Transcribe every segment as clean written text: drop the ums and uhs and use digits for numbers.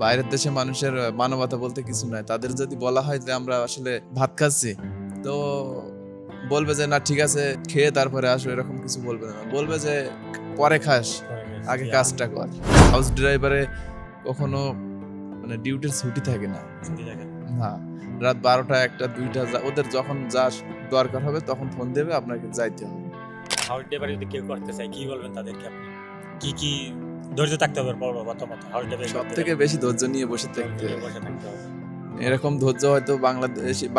বাইরের দেশে মানুষের মানবতা বলতে কিছু নাই। তাদের যদি বলা হয় যে আমরা আসলে ভাত খাচ্ছি, তো বলবে যে না ঠিক আছে খেয়ে তারপরে আসো, এরকম কিছু বলবে না। বলবে যে পরে খাস, আগে কাজটা কর। হাউস ড্রাইভারে কখনো মানে ডিউটির ছুটি থাকে না। না, রাত ১২টা ১টা ২টা ওদের যখন যা দরকার হবে তখন ফোন দেবে, আপনাকে যাইতে হবে। হাউস ড্রাইভার যদি কেউ করতে চায় কি বলবেন তাদেরকে আপনি? কি ধৈর্য থাকতে হবে প্রথমত হাউস ড্রাইভার সব করতে থেকে গেলে? বেশি ধৈর্য নিয়ে বসে ধৈর্য থাকতে নিয়ে হবে। বসে থাকতে হবে। এরকম ধৈর্য হয়তো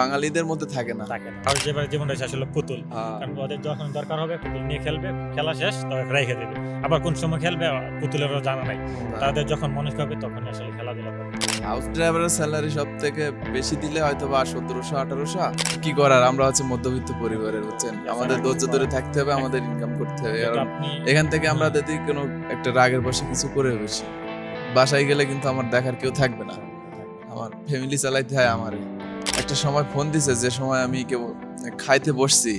বাঙালিদের মধ্যে থাকে না। থাকে না। হাউস ড্রাইভারের জীবনটা হচ্ছে আসলে পুতুল। হ্যাঁ। কারণ ওদের যখন দরকার হবে পুতুল নিয়ে খেলবে, খেলা শেষ তবে রেখে দেবে। আবার কোন সময় খেলবে পুতুলেরও জানা নাই। না। তাদের যখন মনে হবে তখনই আসলে খেলাধুলা করবে। হাউস ড্রাইভারের স্যালারি সব থেকে বেশি দিলে হয়তো বা ১৭০০-১৮০০। কি করার, আমরা হচ্ছে মধ্যবিত্ত পরিবারের, বুঝছেন, আমাদের ধৈর্য ধরে থাকতে হবে, আমাদের ইনকাম করতে হবে। যেহেতু কারণ আপনি এখান থেকে আমরা যদি কোনো একটা রাগের বশে কিছু করে বসি, বাসায় গেলে কিন্তু আমার দেখার কেউ থাকবে না। আমার ফ্যামিলি চালাইতে হয় আমারে। একটা সময় ফোন দিছে যে সময় আমি কেবল খাইতে বসছি,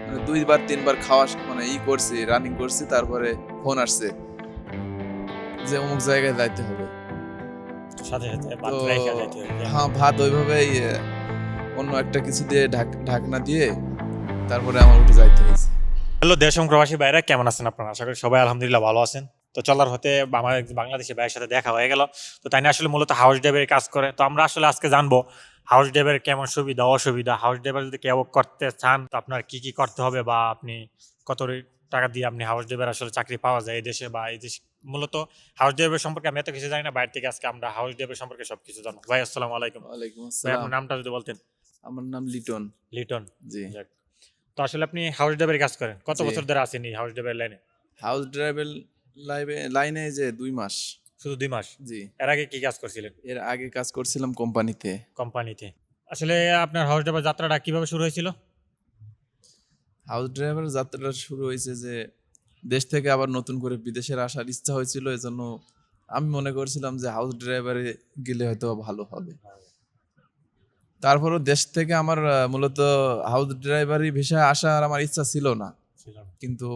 মানে ২ বার ৩ বার খাওয়া মানে করছি, রানিং করছি, তারপরে ফোন আসছে যে অমুক জায়গায় যাইতে হবে। সাথে ভাত তো রেখে যাইতে হবে। হ্যাঁ, ভাত ওইভাবেই অন্য একটা কিছু দিয়ে ঢাকনা দিয়ে তারপরে আমার উঠে যাইতে হয়েছে। হ্যালো দেশ এবং প্রবাসী ভাইরা, কেমন আছেন আপনারা? আশা করি সবাই আলহামদুলিল্লাহ ভালো আছেন। তো চলার হতে আমার এক বাংলাদেশি ভাইয়ের সাথে দেখা হয়ে গেল। তো তাই না আসলে মূলত হাউস ড্রাইভারের কাজ করে। তো আমরা আসলে আজকে জানবো হাউস ড্রাইভারের কেমন সুবিধা অসুবিধা। হাউস ড্রাইভার যদি কেউ করতে চান তো আপনার কি করতে হবে, বা আপনি কত টাকা দিয়ে আপনি হাউস ড্রাইভার আসলে চাকরি পাওয়া যায় এই দেশে, বা এই দেশে মূলত হাউস ড্রাইভার সম্পর্কে আমি এত কিছু জানি না। বাইরে থেকে আজকে আমরা হাউস ড্রাইভার সম্পর্কে সবকিছু জানবো। ভাই আসসালামু আলাইকুম। ওয়ালাইকুম ভাই আসসালাম। আপনার নামটা যদি বলতেন। আমার নাম লিটন। লিটন। জি। যাক। তো আসলে আপনি হাউস ড্রাইভারের কাজ করেন কত জি। বছর ধরে আছেন এই হাউস ড্রাইভার লাইনে? হাউস ড্রাইভার লাইনে যে ২ মাস। শুধু ২ মাস? জি। এর আগে কি কাজ করছিলেন? এর আগে কাজ করছিলাম কোম্পানিতে। কোম্পানিতে। আসলে আপনার হাউস ড্রাইভার যাত্রাটা কিভাবে শুরু হয়েছিল? হাউস ড্রাইভার যাত্রাটা শুরু হয়েছে যে দেশ থেকে আবার নতুন করে বিদেশের আসার ইচ্ছা হয়েছিল। এজন্য আমি মনে করছিলাম যে হাউস ড্রাইভারে গেলে হয়তো ভালো হবে। তারপরও দেশ থেকে আমার মূলত হাউস ড্রাইভারি ভিসায় আসার আমার ইচ্ছা ছিল না। ছিল না। কিন্তু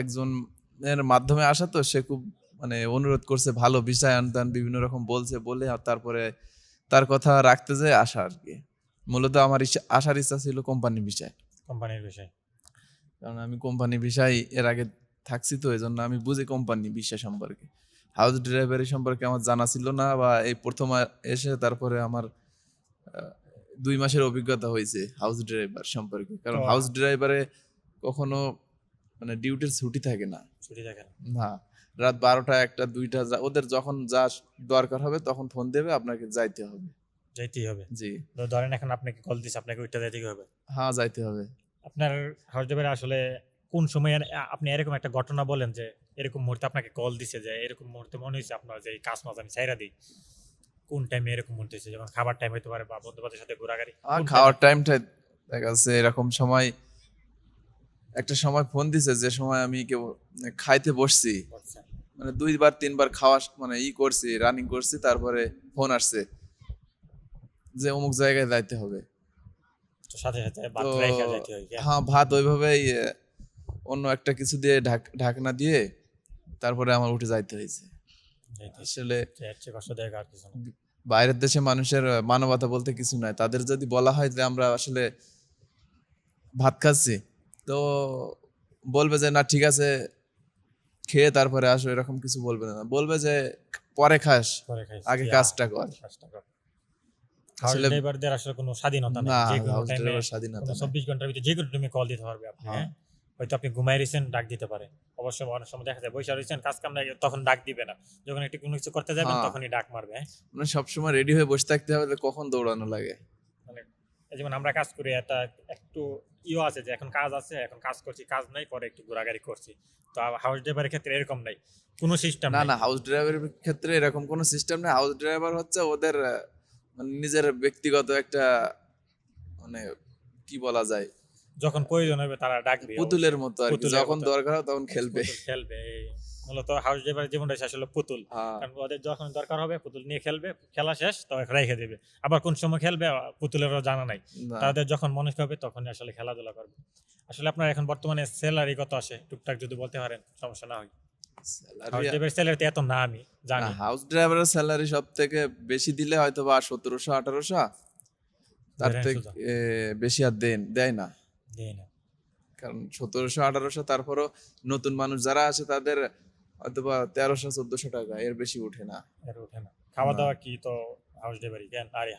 একজনের মাধ্যমে আসা, তো সে খুব মানে অনুরোধ করছে, ভালো ভিসায় আনতাম, বিভিন্ন রকম বলছে, বলে তারপরে তার কথা রাখতে যেয়ে আসা আর কি। মূলত আমার আসার ইচ্ছা ছিল কোম্পানি ভিসায়। কোম্পানির বিষয়। কারণ আমি কোম্পানি ভিসায় এর আগে থাকছি, তো এজন্য আমি বুঝি কোম্পানি ভিসা সম্পর্কে। হাউস ড্রাইভারি সম্পর্কে আমার জানা ছিল না, বা এই প্রথম এসে তারপরে আমার ২ মাসের অভিজ্ঞতা হয়েছে হাউস ড্রাইভার সম্পর্কে। কারণ তো হাউস ড্রাইভারে কখনো মানে ডিউটির ছুটি থাকে না। ছুটি থাকে না। না, রাত ১২টা ১টা ২টা ওদের যখন যা দরকার হবে তখন ফোন দেবে, আপনাকে যাইতে হবে। যাইতেই হবে। জি। তো ধরেন এখন আপনাকে কল দিছে, আপনাকে ওইটা যাইতেই হবে। হ্যাঁ, যাইতে হবে। আপনার হাউস ড্রাইভার আসলে কোন সময়ে আপনি এরকম একটা ঘটনা বলেন যে এরকম মুহূর্তে আপনাকে কল দিছে, যে এরকম মুহূর্তে মনে হইছে আপনার যে এই কাজ মাজ আমি ছাইড়া দেই। কোন টাইমে এরকম মুহূর্ত হইছে? যেমন খাবার টাইম হইতে পারে বা বন্ধু-বান্ধবের সাথে ঘোরাঘুরি। কোন খাওয়ার টাইমে? টাইমটায় দেখা যাচ্ছে এরকম সময়, একটা সময় ফোন দিছে যে সময় আমি খাইতে বসছি, আচ্ছা। মানে ২ বার ৩ বার খাওয়া মানে করছি, রানিং করছি, তারপরে ফোন আসছে যে অমুক জায়গায় যাইতে হবে। তো সাথে ভাত তো রেখে যাইতে হয়। হ্যাঁ, ভাত ওইভাবেই অন্য একটা কিছু দিয়ে ঢাকনা দিয়ে তারপরে আমার উঠে যাইতে হয়েছে। আসলে এর চেয়ে কষ্টদায়ক আর কিছু না। বাইরের দেশে মানুষের মানবতা বলতে কিছু নাই। তাদের যদি বলা হয় যে আমরা আসলে ভাত খাচ্ছি, তো বলবে যে না ঠিক আছে খেয়ে তারপরে আসো, এরকম কিছু বলবে না। বলবে যে পরে খাস, পরে খাইছি। আগে কাজটা কর। কাজটা কর। হাউস আসলে ড্রাইভারদের আসলে কোনো স্বাধীনতা নাই। না, যেকোনো হাউস টাইমে ড্রাইভার কোনো স্বাধীনতা নাই। ২৪ ঘন্টার ভিতরে যেকোনো টাইমে কল দিতে পারবে আপনি, হ্যাঁ। হ্যাঁ? হয়তো আপনি ঘুমায় রইছেন, ডাক দিতে পারে। অবশ্য অনেক সময় দেখা যায় বইসা রইছেন, কাজ কাম নাই, তখন ডাক দিবে না। যখন একটু কোনো কিছু করতে যাবেন হ্যাঁ, তখনই ডাক মারবে, হ্যাঁ? মানে সবসময় রেডি হয়ে বসে থাকতে হবে যে কখন দৌড়ানো লাগে। মানে এই যেমন আমরা কাজ করি, একটা একটু আছে যে এখন কাজ আছে, এখন কাজ করছি, কাজ নাই, পরে একটু ঘোরাঘুরি করছি। তো হাউস ড্রাইভারের ক্ষেত্রে এরকম নাই। কোনো সিস্টেম না, নাই। না, হাউস ড্রাইভারের ক্ষেত্রে এরকম কোনো সিস্টেম নেই। হাউস ড্রাইভার হচ্ছে ওদের মানে নিজের ব্যক্তিগত একটা, মানে কি বলা যায়, যখন প্রয়োজন হবে তারা ডাকবে পুতুলের অবশ্যই। মতো আর কি। পুতুলের যখন মতো। দরকার হয় তখন খেলবে। পুতুল খেলবে। মূলত হাউস ড্রাইভারের জীবনটা হচ্ছে আসলে পুতুল। হ্যাঁ। কারণ ওদের যখন দরকার হবে পুতুল নিয়ে খেলবে, খেলা শেষ তবে রেখে দেবে। আবার কোন সময় খেলবে পুতুলেরও জানা নাই। না, তাদের যখন মনে হবে তখনই আসলে খেলাধুলা করবে। আসলে আপনার এখন বর্তমানে সেলারি কত আসে? টুকটাক যদি বলতে পারেন সমস্যা না হয়। হাউস ড্রাইভার স্যালারি এত না আমি জানি। হাউস ড্রাইভারের স্যালারি সব থেকে বেশি দিলে হয়তো বা 1700-1800, তার বেড়ে থেকে সোজা। বেশি আর দেয় না। দেই না। কারণ 1700-1800 তারপরও নতুন মানুষ যারা আছে তাদের হয়তো বা 1300-1400 টাকা, এর বেশি উঠে না। এর ওঠে না। খাওয়া না। দাওয়া কি তো হাউস ড্রাইভারই কেন? আরে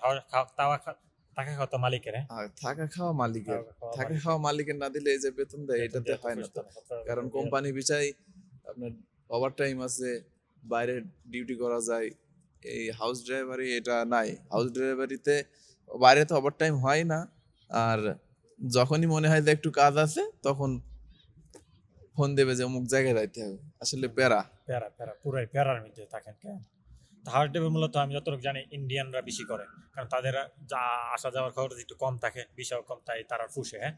টাকা খাওয়া তো মালিকের, হ্যাঁ? আর থাকা খাওয়া মালিকের। খাওয়া থাকা মালিকের। খাওয়া মালিকের না দিলে এই যে বেতন দেয় বেতন এটাতে দিয়ে তো হয় না পুষতে তো। না, 17,000 কারণ দিয়ে। কোম্পানি বিচাই আপনার ওভার টাইম আছে, বাইরে ডিউটি করা যায়। এই হাউস ড্রাইভারি এটা নাই। হাউস ড্রাইভারিতে বাইরে তো ওভার টাইম হয় না। আর যখনই মনে হয় যে একটু কাজ আছে তখন ফোন দেবে যে অমুক জায়গায় যাইতে হবে। আসলে প্যারা। পুরাই প্যারার মধ্যে থাকেন কেন? হাউস ড্রাইভার মূলত আমি যতটুকু জানি ইন্ডিয়ানরা বেশি করে, কারণ তাদের যা আসা যাওয়ার খরচ একটু কম থাকে, ভিসাও কম, তাই তারা ফুসে, হ্যাঁ,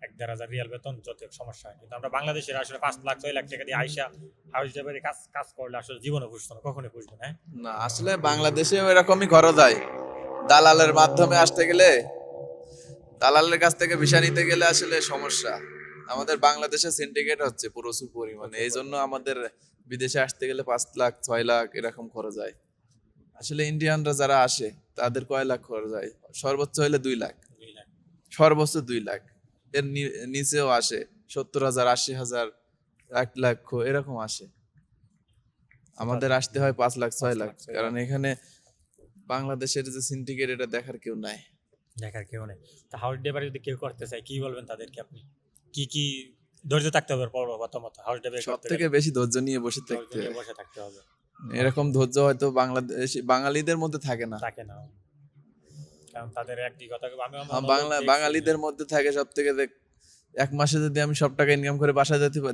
1-1,500 রিয়াল বেতন যত সমস্যা হয়। কিন্তু আমরা বাংলাদেশের আসলে 5 লাখ 6 লাখ টাকা দিয়ে আইসা হাউস ড্রাইভারি কাজ করলে আসলে জীবনে পুষতো না, কখনোই পুষবো না, হ্যাঁ? না আসলে বাংলাদেশেও এরকমই খরচ হয়। দালালের মাধ্যমে আসতে গেলে, দালালের কাছ থেকে ভিসা নিতে গেলে আসলে সমস্যা। আমাদের বাংলাদেশে সিন্ডিকেট হচ্ছে প্রচুর পরিমাণে, এই জন্য আমাদের বিদেশে আসতে গেলে 5 লাখ 6 লাখ এরকম খরচ হয়। আসলে ইন্ডিয়ানরা যারা আসে তাদের কয় লাখ খরচ হয়, সর্বোচ্চ হলে 2 লাখ, 2 লাখ। সর্বোচ্চ 2 লাখ। এর নিচেও আসে 70,000, 80,000, 1 লক্ষ এরকম আসে। আমাদের আসতে হয় 5 লাখ 6 লাখ, 5 লাখ 6 কারণ লাখ। এখানে বাংলাদেশের যে সিন্ডিকেট এটা দেখার কেউ নাই। দেখার কেউ নেই। তা হাউস ড্রাইভার যদি কেউ করতে চায় কি বলবেন তাদেরকে আপনি? কি ধৈর্য থাকতে হবে প্রথমত হাউস ড্রাইভার সব করতে থেকে গেলে? বেশি ধৈর্য নিয়ে বসে ধৈর্য থাকতে নিয়ে হয়। বসে থাকতে হবে। এরকম ধৈর্য হয়তো বাঙালিদের মধ্যে থাকে না। থাকে না। কারণ তাদের একই কথা, আমি আমার হ্যাঁ, অন্য লোক দেখছি, বাঙালিদের মধ্যে থাকে সব থেকে যে 1 মাসে যদি আমি সব টাকা ইনকাম করে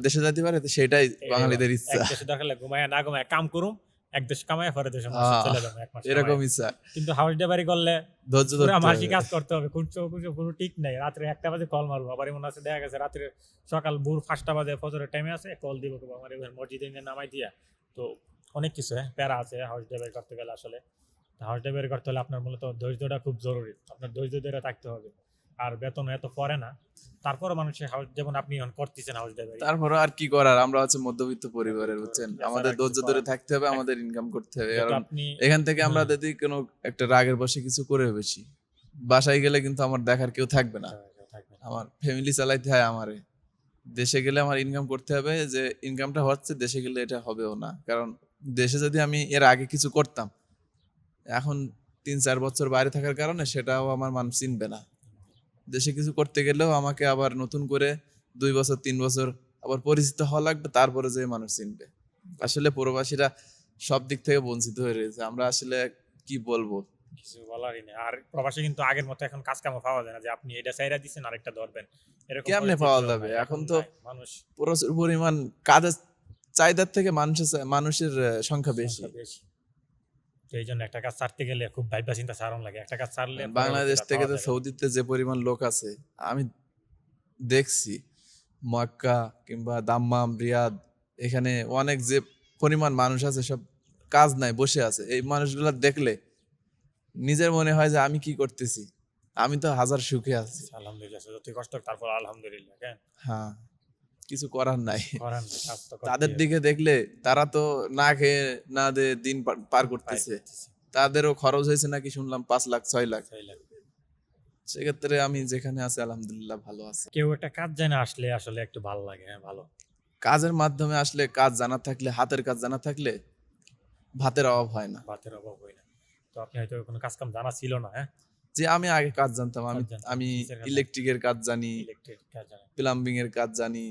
দেশে যেতে পারি তো সেটাই বাঙালিদের এক ইচ্ছা। দেশে দরকার হলে ঘুমায় না ঘুমায় কাম করুম, এক দেশ কামায় পরে দেশে মাসে হ্যাঁ, চলে যাবো 1 মাস এরকম কামায়। ইচ্ছা। কিন্তু হাউস ড্রাইভারি করলে ধৈর্য পুরো ধরতে মাসি হবে। কাজ করতে হবে, কোনো ঠিক নাই। রাত্রে 1টা বাজে কল মারবো, আবার এমন আছে দেখা গেছে রাত্রে সকাল ভোর 5টা বাজে ফজরের টাইমে আছে, কল দিব আমার এবার মসজিদে নিয়ে নামাই দিয়া। তো অনেক কিছু, হ্যাঁ, প্যারা আছে হাউস ড্রাইভারি করতে গেলে আসলে। হাউস ড্রাইভারি করতে হলে আপনার মূলত ধৈর্যটা খুব জরুরি, আপনার ধৈর্য ধরে থাকতে হবে। আর বেতন এত পরে না, তারপরে মানুষের হাউস, যেমন আপনি এখন করতেছেন হাউস ড্রাইভারি, তারপরে আর কি করার, আমরা হচ্ছে মধ্যবিত্ত পরিবারের, বুঝছেন, এছাড়া আমাদের কিছু ধৈর্য ধরে করার নেই। থাকতে হবে, আমাদের ইনকাম করতে হবে। যেহেতু কারণ আপনি এখান থেকে আমরা হুম, যদি কোনো একটা রাগের বশে কিছু করে বেশি, বাসায় গেলে কিন্তু আমার দেখার কেউ থাকবে না। থাকবে না। আমার ফ্যামিলি চালাইতে হয় আমারে। দেশে গেলে আমার ইনকাম করতে হবে, যে ইনকামটা হচ্ছে দেশে গেলে এটা হবেও না। কারণ দেশে যদি আমি এর আগে কিছু করতাম, এখন 3-4 বছর বাইরে থাকার কারণে সেটাও আমার মানুষ চিনবে না। দেশে কিছু করতে গেলেও আমাকে আবার নতুন করে 2 বছর 3 বছর আবার পরিচিত হওয়া লাগবে, তারপরে যে মানুষ চিনবে। আসলে প্রবাসীরা সব দিক থেকে বঞ্চিত হয়ে রয়েছে, আমরা আসলে কি বলবো। কিছু বলারই নেই। আর প্রবাসে কিন্তু আগের মতো এখন কাজ কামও পাওয়া যায় না, যে আপনি এটা চাইরা দিচ্ছেন আরেকটা ধরবেন, এরকম কেমনে পরিস্থিতিও পাওয়া নাই। যাবে, এখন তো মানুষ প্রচুর পরিমাণ কাজের চাহিদার থেকে মানুষের সংখ্যা বেশি। সংখ্যা বেশি। তো এই জন্য একটা কাজ ছাড়তে গেলে খুব ভাইবা চিন্তা ছাড়ন লাগে। একটা কাজ ছাড়লে বাংলাদেশ পরবর্তীটা থেকে পাওয়া তো যাবে। সৌদিতে যে পরিমাণ লোক আছে আমি দেখছি, মক্কা কিংবা দাম্মাম, রিয়াদ, এখানে অনেক যে পরিমাণ মানুষ আছে সব কাজ নাই, বসে আছে। এই মানুষগুলো দেখলে নিজের মনে হয় যে আমি কি করতেছি, আমি তো হাজার সুখে আছি। আলহামদুলিল্লাহ, যতই কষ্ট হোক তারপর আলহামদুলিল্লাহ, কেন হ্যাঁ, কিছু করার নাই। করার নেই, কাজ তো করতেই তাদের হবে। দিকে দেখলে তারা তো না খেয়ে না দে দিন পার পাই করতেছে। করতেছি। তাদেরও খরচ হয়েছে নাকি শুনলাম 5 লাখ 6 লাখ। সেই লাগে। সেক্ষেত্রে আমি যেখানে আছি আলহামদুলিল্লাহ ভালো আছি। কেউ একটা কাজ জানে আসলে আসলে একটু ভালো লাগে, হ্যাঁ, ভালো। কাজের মাধ্যমে আসলে, কাজ জানা থাকলে, হাতের কাজ জানা থাকলে ভাতের অভাব হয় না। ভাতের অভাব হয় না। তো আপনি হয়তো কোনো কাজ কাম জানা ছিল না, হ্যাঁ? যে আমি আগে কাজ জানতাম, আমি কাজ জানতেন, আমি কিসের কাজ ইলেকট্রিকের কাজ জানি, ইলেকট্রিক কাজ জানেন। প্লাম্বিং এর কাজ জানি।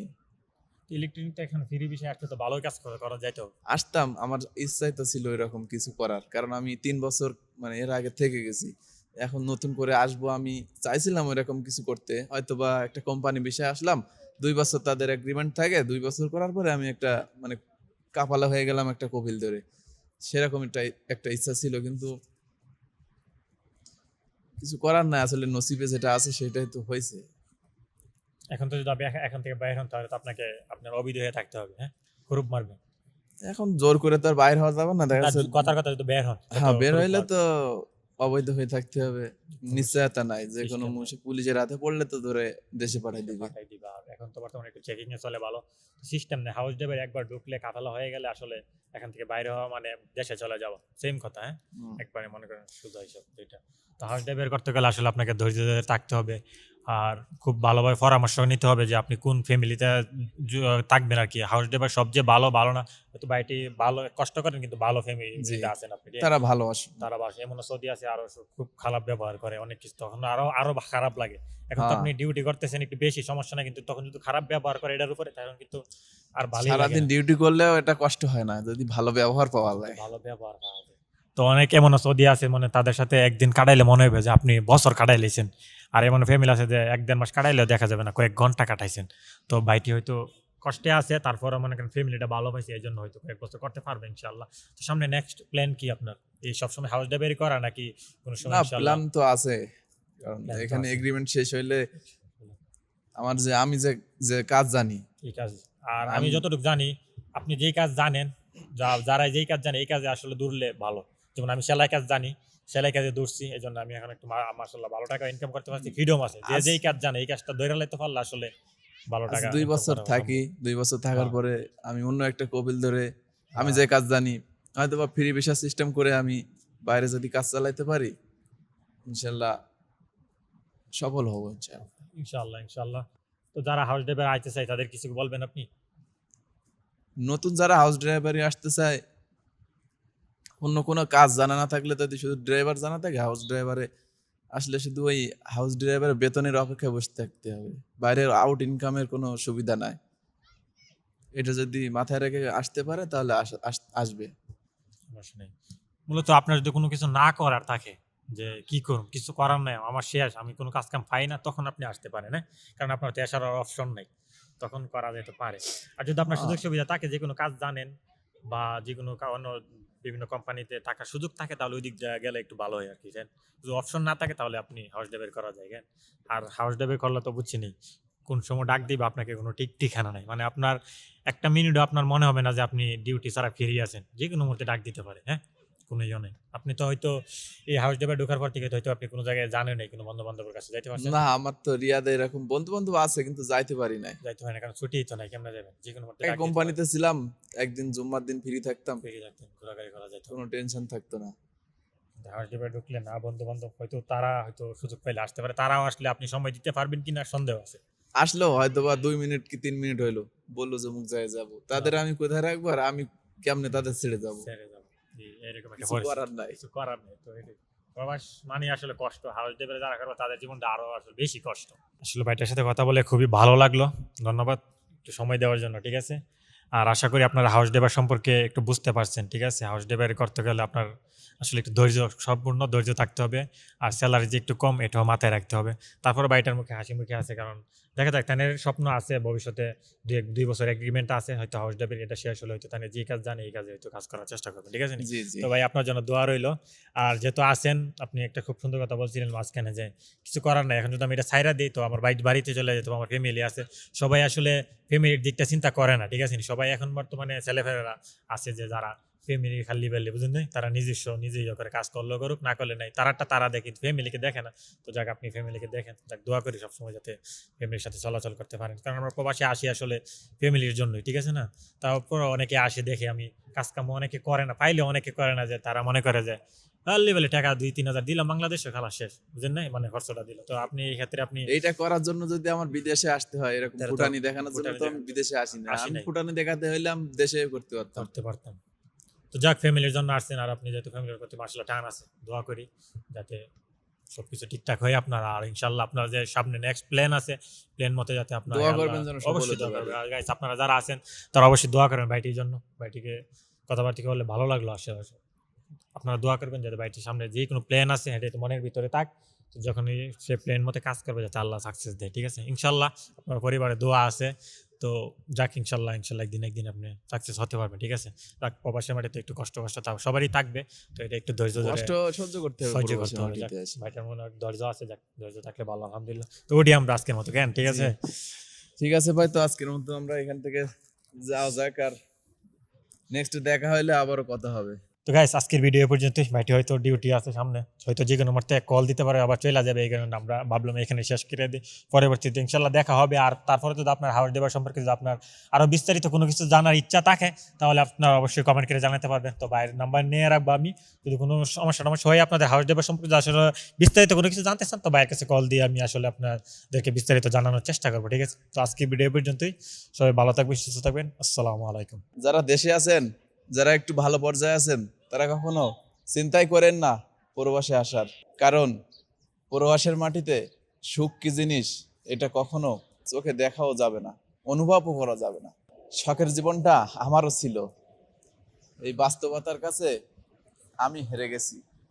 ইলেকট্রিকটা এখন ফ্রি বিষয় আসলে তো ভালোই কাজ করা যাইতো। আসতাম, আমার ইচ্ছাই তো ছিল এরকম কিছু করার, কারণ আমি 3 বছর মানে এর আগে থেকে গেছি। এখন নতুন করে আসবো, আমি চাইছিলাম এরকম কিছু করতে, হয়তোবা একটা কোম্পানি বিষয়ে আসলাম, 2 বছর তাদের এগ্রিমেন্ট থাকে, 2 বছর করার পরে আমি একটা মানে কাপালা হয়ে গেলাম একটা কপিল ধরে। সেরকম একটা ইচ্ছা ছিল, কিন্তু কিছু করার নাই, আসলে নসিবে যেটা আছে সেটাই তো হয়েছে। এখন তো যদি আপনি এখন থেকে বাইরে হন তাহলে তো আপনাকে আপনার অবিধ হয়ে থাকতে হবে, হ্যাঁ? হুরুপ মারবে। এখন জোর করে তো আর বাইরে হওয়া যাবে না, দেখা যাচ্ছে। কথার কথা যদি বের হন হ্যাঁ, বের হুরুপ হইলে মারবে। তো অবৈধ হয়ে থাকতে হবে, নিশ্চয়তা নাই যে কোনো পুলিশের হাতে পড়লে তো ধরে দেশে পাঠাই দিবে। পাঠাই দিবা। আর এখন তো বর্তমানে একটু চেকিং এ চলে ভালো সিস্টেম নেই। হাউস ড্রাইভার একবার ঢুকলে কাফেলা হয়ে গেলে আসলে এখান থেকে বাইরে হওয়া মানে দেশে চলে যাওয়া সেম কথা। হ্যাঁ, একবারে মনে করেন সোজা হিসাব এটা। তো হাউস ড্রাইভার করতে গেলে আসলে আপনাকে ধৈর্য ধরে থাকতে হবে আর খুব ভালোভাবে পরামর্শ নিতে হবে যে আপনি কোন ফ্যামিলিতে থাকবেন আর কি। হাউস ড্রাইভার সবচেয়ে ভালো না, হয়তো বাড়িটি ভালো কষ্ট করেন কিন্তু ভালো জি, ফ্যামিলিতে আছেন আপনি। তারা ভালোবাসে। তারা বাসে এমন সৌদি আছে আরো খুব খারাপ ব্যবহার করে অনেক কিছু, তখন আরো খারাপ লাগে। এখন তো হ্যাঁ, আপনি ডিউটি করতেছেন একটু বেশি সমস্যা নাই, কিন্তু তখন যদি খারাপ ব্যবহার করে এটার উপরে তখন কিন্তু আর ভালোই লাগে সারাদিন না। ডিউটি করলেও এটা কষ্ট হয় না যদি ভালো ব্যবহার পাওয়া যায়। ভালো ব্যবহার পাওয়া যায়। তো অনেক এমন সৌদি আছে মানে তাদের সাথে একদিন কাটাইলে মনে হবে যে আপনি বছর কাটাই লেছেন, আর এমন ফ্যামিলি আছে যে 1-1.5 মাস কাটাইলেও দেখা যাবে না কয়েক ঘন্টা কাটাইছেন। তো ভাইটি হয়তো কষ্টে আছে, তারপরে মনে করেন ফ্যামিলিটা ভালো পাইছে এই জন্য হয়তো কয়েক বছর করতে পারবে ইনশাল্লাহ। তো সামনে নেক্সট প্ল্যান কি আপনার? এই সবসময় হাউস ড্রাইভারি করা নাকি কোনো সময় না, ইনশাল্লাহ? প্ল্যান তো আছে, কারণ Plan তো এখানে আছে। এগ্রিমেন্ট শেষ হইলে আমার যে আমি যে যে কাজ জানি, ঠিক আছে। আর আমি যতটুকু জানি আপনি যেই কাজ জানেন, যারা যেই কাজ জানে এই কাজে আসলে দৌড়লে ভালো। যেমন আমি সেলাই কাজ জানি, সেলাই কাজে দৌড়ছি, এই জন্য আমি এখন একটু মাশাল্লাহ ভালো টাকা ইনকাম করতে পারছি, ফ্রিডম আছে। যে যেই কাজ জানে এই কাজটা ধরে লাইতে পারলে আসলে ভালো আজ টাকা 2 ইনকাম বছর করা থাকি, 2 বছর থাকার হ্যাঁ। পরে আমি অন্য একটা কপিল ধরে আমি হ্যাঁ। যে কাজ জানি হয়তো বা ফ্রি ভিসা সিস্টেম করে আমি বাইরে যদি কাজ চালাইতে পারি, ইনশাল্লাহ সফল হব ইনশাল্লাহ। ইনশাল্লাহ। তো যারা হাউস ড্রাইভার আইতে চায় তাদের কিছু বলবেন আপনি? নতুন যারা হাউস ড্রাইভারি আসতে চায়, অন্য কোনো কাজ জানা না থাকলে যদি শুধু ড্রাইভার জানা থাকে, হাউস ড্রাইভারে আসলে শুধু ওই হাউস ড্রাইভারের বেতনের অপেক্ষায় বসে থাকতে হবে, বাইরের আউট ইনকামের কোনো সুবিধা নাই। এটা যদি মাথায় রেখে আসতে পারে তাহলে আসবে। সমস্যা নেই। মূলত আপনার যদি কোনো কিছু না করার থাকে যে কি করুন, কিছু করার নাই, আমার শেষ, আমি কোনো কাজ কাম পাই না, তখন আপনি আসতে পারেন। হ্যাঁ, কারণ আপনার তো আসার অপশন নাই, তখন করা যেতে পারে। আর যদি আপনার সুযোগ সুবিধা থাকে, যে কোনো কাজ জানেন বা যে কোনো অন্য বিভিন্ন কোম্পানিতে থাকার সুযোগ থাকে, তাহলে ওই দিক গেলে একটু ভালো হয় আর কি। যদি অপশন না থাকে তাহলে আপনি হাউস ড্রাইভার করা যায়। আর হাউস ড্রাইভার করলে তো বুঝছি কোন সময় ডাক দিবে আপনাকে কোনো ঠিক ঠিকানা নাই। মানে আপনার একটা মিনিটও আপনার মনে হবে না যে আপনি ডিউটি ছাড়া ফিরে আছেন, যে কোনো মুহূর্তে ডাক দিতে পারে। হ্যাঁ, কোনো ইয়ে নেই। আপনি তো হয়তো এই হাউস ড্রাইভার ঢোকার পর থেকে হয়তো আপনি কোনো জায়গায় জানেন নাই, কোনো বন্ধু বান্ধবের কাছে যাইতে পারছেন? না, আমার তো রিয়াদে এরকম বন্ধু বান্ধব আছে কিন্তু যাইতে পারি নাই। যাইতে হয় না, কারণ ছুটি তো নাই, কেমনে যাবেন? যে কোনো মুহূর্তে এই ডাক দিতে কোম্পানিতে ছিলাম, একদিন জুম্মার দিন ফ্রি থাকতাম, ফিরে যাচ্ছেন, ঘোরাঘুরি করা যেত। কোনো টেনশন থাকতো না। হাউস ড্রাইভার ঢুকলে না বন্ধু বান্ধব হয়তো তারা হয়তো সুযোগ পাইলে আসতে পারে, তারাও আসলে আপনি সময় দিতে পারবেন কিনা সন্দেহ আছে। আসলেও হয়তো বা 2 মিনিট কি 3 মিনিট হইলো, বললো যে মুখ যায় যাবো, তাদের আমি কোথায় রাখবো আর আমি কেমনে তাদের ছেড়ে যাবো? ছেড়ে যাবো, এরকম একটা কিছু পরিস্থিতি। করার নাই। কিছু করার নেই তো এটাই। প্রবাস মানে আসলে কষ্ট, হাউস ড্রাইভারে যারা করবে তাদের জীবনটা আরো আসলে বেশি কষ্ট। আসলে ভাইটার সাথে কথা বলে খুবই ভালো লাগলো, ধন্যবাদ একটু সময় দেওয়ার জন্য। ঠিক আছে, আর আশা করি আপনারা হাউস ড্রাইভার সম্পর্কে একটু বুঝতে পারছেন। ঠিক আছে, হাউস ড্রাইভার করতে গেলে আপনার আসলে একটু সম্পূর্ণ ধৈর্য থাকতে হবে, আর স্যালারি যে একটু কম এটাও মাথায় রাখতে হবে। তারপরে বাড়িটার মুখে হাসি মুখে আছে, কারণ দেখা যাক তাদের স্বপ্ন আছে ভবিষ্যতে 2 বছর এগ্রিমেন্ট আছে, হয়তো হাউস ড্রাইভার এটা শেষ হলে হয়তো তাদের যে কাজ জানে এই কাজে হয়তো কাজ করার চেষ্টা করবেন। ঠিক আছে নি? জি, জি। তো ভাই আপনার জন্য দোয়া রইলো। আর যেহেতু আছেন, আপনি একটা খুব সুন্দর কথা বলছিলেন মাঝখানে যে কিছু করার নাই, এখন যদি আমি এটা ছাইরা দিই তো আমার বাড়িতে চলে যেত, আমার ফ্যামিলি আছে। সবাই আসলে ফ্যামিলির দিকটা চিন্তা করে না। ঠিক আছে নি? সবাই এখন বর্তমানে ছেলেফেলেরা আছে যে যারা ফ্যামিলি খালি বেলে বুঝুন নাই, তারা নিজেই করে কাজ করলেও করুক, না করলে নাই, তারা দেখে ফ্যামিলিকে দেখে না। তো যাক আপনি ফ্যামিলিকে দেখেন, যাক দোয়া করি সবসময় যাতে ফ্যামিলির সাথে চলাচল করতে পারেন, কারণ আমরা প্রবাসে আসি আসলে ফ্যামিলির জন্যই। ঠিক আছে না? তারপর অনেকে আসে দেখে আমি কাজ কাম অনেকে করে না, পাইলে অনেকে করে না, যে তারা মনে করে যে লেভেলে টাকা 2-3 হাজার দিলাম বাংলাদেশে, খালাস শেষ, বুঝেন নাই, মানে খরচটা দিল। তো আপনি এই ক্ষেত্রে আপনি এইটা করার জন্য যদি আমার বিদেশে আসতে হয়, এরকম তাহলে তো ফুটানি দেখানোর জন্য ফুটানি তো আমি বিদেশে আসি না। আসি আমি নাই। ফুটানি দেখাতে হইলাম দেশে করতে পারতাম। করতে পারতাম। তো যাক ফ্যামিলির জন্য আসছেন, আর আপনি যেহেতু ফ্যামিলির প্রতি মাসাল্লাহ টান আছে, দোয়া করি যাতে সবকিছু ঠিকঠাক হয় আপনার। আর ইনশাল্লাহ আপনার যে সামনে নেক্সট প্ল্যান আছে, প্ল্যান মতো যাতে আপনার দোয়া করবেন যেন সফল অবশ্যই হতে দোয়া পারি। করবেন। আর গাইস আপনারা যারা আছেন তারা অবশ্যই দোয়া করবেন বাইটির জন্য। বাইটিকে কথাবার্তা বললে ভালো লাগলো আশেপাশে। আপনারা দোয়া করবেন যাতে বাইটির সামনে যে কোনো প্ল্যান আছে এটা তো মনের ভিতরে থাক, যখনই সে প্ল্যান মতো কাজ করবে যাতে আল্লাহ সাকসেস দেয়। ঠিক আছে, ইনশাল্লাহ আপনার পরিবারে দোয়া আছে। তো যাক ইনশাল্লাহ একদিন আপনি সাকসেস হতে পারবেন। ঠিক আছে, যাক প্রবাসী মাটিতে একটু কষ্ট তাও সবারই থাকবে, তো এটা একটু ধৈর্য ধরে কষ্ট সহ্য করতে হবে, সহ্য প্রবাসী করতে হবে। মাটিতে এসে। ভাইটার মনে হয় ধৈর্য আছে, যাক ধৈর্য থাকলে ভালো, আলহামদুলিল্লাহ। তো ওটি আমরা আজকের মতো জ্ঞান। ঠিক আছে, ঠিক আছে ভাই, তো আজকের মতো আমরা এখান থেকে যাওয়া যাক, আর নেক্সট দেখা হইলে আবারও কথা হবে। তো গাইস আজকের ভিডিও এ পর্যন্তই। ভাইটি হয়তো ডিউটি আছে সামনে, হয়তো যে কোনো মুহূর্তে কল দিতে পারে, আবার চলে যাবে, এই কারণে আমরা ভাবলাম এখানে শেষ করে দিই। পরবর্তীতে ইনশাল্লাহ দেখা হবে। আর তারপরে যদি আপনার হাউস ড্রাইভার সম্পর্কে যদি আপনার আরো বিস্তারিত কোনো কিছু জানার ইচ্ছা থাকে তাহলে আপনারা অবশ্যই কমেন্ট করে জানাতে পারবেন। তো ভাইয়ের নাম্বার নিয়ে রাখবো আমি, যদি কোনো সমস্যা হয় আপনাদের হাউস ড্রাইভার সম্পর্কে আসলে বিস্তারিত কোনো কিছু জানতে চান তো ভাইয়ের কাছে কল দিয়ে আমি আসলে আপনাদেরকে বিস্তারিত জানানোর চেষ্টা করবো, ঠিক আছে? তো আজকে ভিডিও পর্যন্তই। সবাই ভালো থাকবেন, সুস্থ থাকবেন। আসসালামু আলাইকুম। যারা দেশে আছেন, যারা একটু ভালো পর্যায়ে আছেন, তারা কখনো চিন্তাই করেন না প্রবাসে আসার। কারণ প্রবাসের মাটিতে সুখ কি জিনিস এটা কখনো চোখে দেখাও যাবে না, অনুভবও করা যাবে না। শখের জীবনটা আমারও ছিল, এই বাস্তবতার কাছে আমি হেরে গেছি।